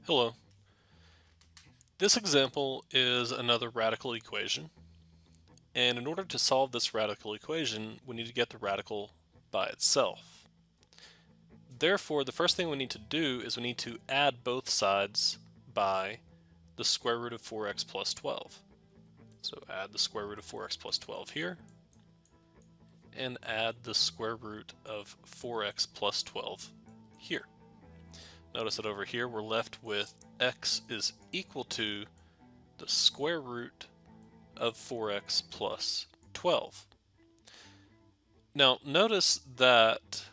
Hello. This example is another radical equation, and in order to solve this radical equation, we need to get the radical by itself. Therefore, the first thing we need to do is we need to add both sides by the square root of 4x plus 12. So add the square root of 4x plus 12 here, and add the square root of 4x plus 12 here. Notice that over here we're left with x is equal to the square root of 4x plus 12. Now notice that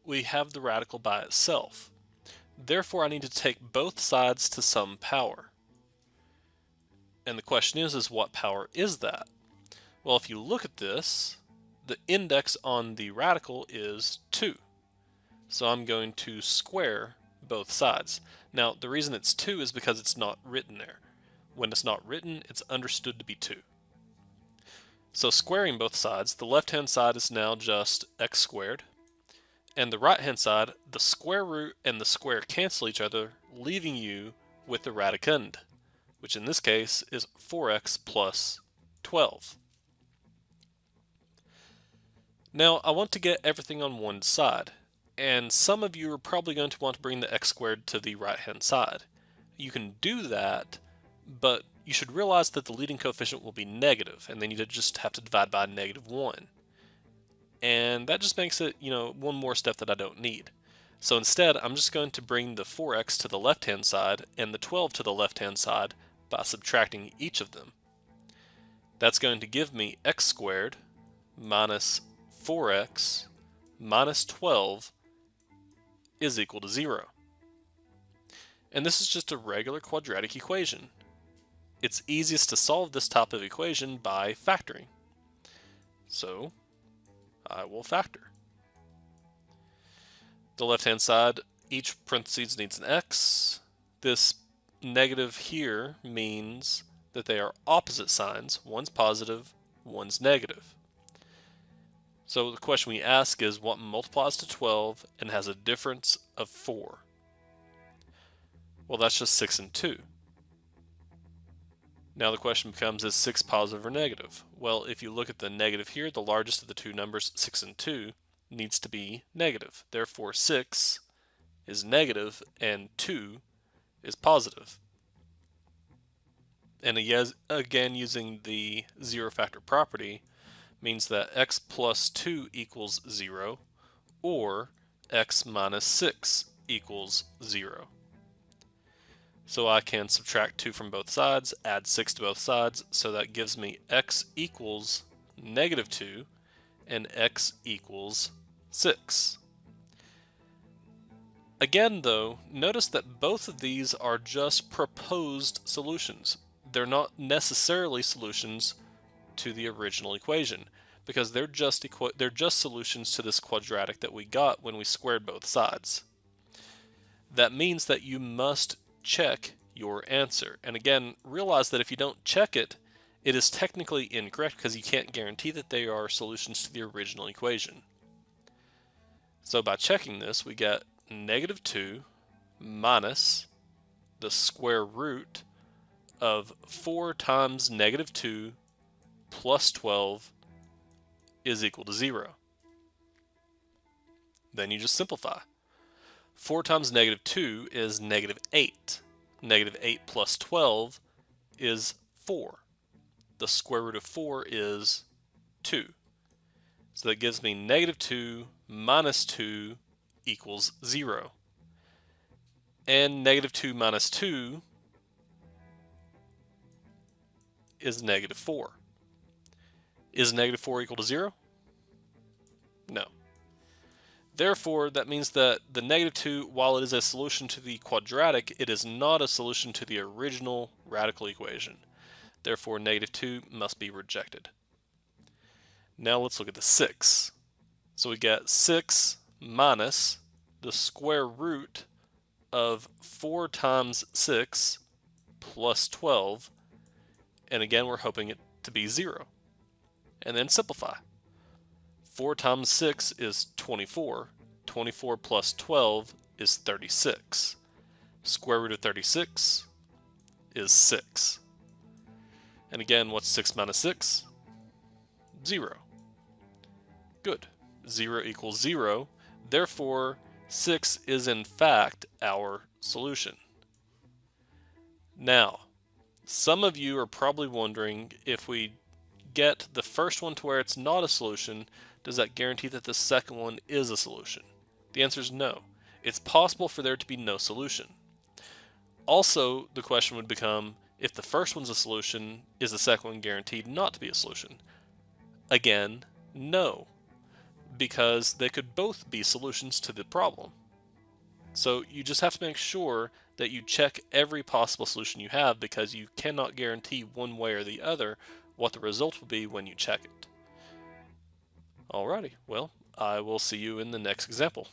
we have the radical by itself. Therefore I need to take both sides to some power. And the question is what power is that? Well, if you look at this, the index on the radical is 2. So I'm going to square both sides. Now the reason it's 2 is because it's not written there. When it's not written, it's understood to be 2. So squaring both sides, the left-hand side is now just x squared, and the right-hand side, the square root and the square cancel each other, leaving you with the radicand, which in this case is 4x plus 12. Now I want to get everything on one side, and some of you are probably going to want to bring the x squared to the right-hand side. You can do that, but you should realize that the leading coefficient will be negative, and then you just have to divide by -1. And that just makes it, one more step that I don't need. So instead, I'm just going to bring the 4x to the left-hand side and the 12 to the left-hand side by subtracting each of them. That's going to give me x squared minus 4x minus 12 is equal to 0. And this is just a regular quadratic equation. It's easiest to solve this type of equation by factoring. So I will factor. The left-hand side, each parentheses needs an x. This negative here means that they are opposite signs. One's positive, one's negative. So the question we ask is what multiplies to 12 and has a difference of 4? Well, that's just 6 and 2. Now the question becomes, is 6 positive or negative? Well, if you look at the negative here, the largest of the two numbers, 6 and 2, needs to be negative. Therefore 6 is negative and 2 is positive. And again, using the zero factor property means that x plus 2 equals 0 or x minus 6 equals 0. So I can subtract 2 from both sides, add 6 to both sides, so that gives me x equals -2 and x equals 6. Again though, notice that both of these are just proposed solutions. They're not necessarily solutions to the original equation, because they're just solutions to this quadratic that we got when we squared both sides. That means that you must check your answer. And again, realize that if you don't check it, it is technically incorrect because you can't guarantee that they are solutions to the original equation. So by checking this, we get -2 minus the square root of 4 times -2 plus 12 is equal to 0. Then you just simplify. 4 times -2 is -8. -8 plus 12 is 4. The square root of 4 is 2. So that gives me -2 minus 2 equals 0. And -2 minus 2 is -4. Is -4 equal to 0? No. Therefore, that means that the -2, while it is a solution to the quadratic, it is not a solution to the original radical equation. Therefore, -2 must be rejected. Now let's look at the 6. So we get 6 minus the square root of 4 times 6 plus 12, and again we're hoping it to be 0. And then simplify. 4 times 6 is 24. 24 plus 12 is 36. Square root of 36 is 6. And again, what's 6 minus 6? 0. Good. 0 equals 0. Therefore, 6 is in fact our solution. Now, some of you are probably wondering, if we get the first one to where it's not a solution, does that guarantee that the second one is a solution? The answer is no. It's possible for there to be no solution. Also, the question would become, if the first one's a solution, is the second one guaranteed not to be a solution? Again, no, because they could both be solutions to the problem. So you just have to make sure that you check every possible solution you have, because you cannot guarantee one way or the other what the result will be when you check it. Alrighty, well, I will see you in the next example.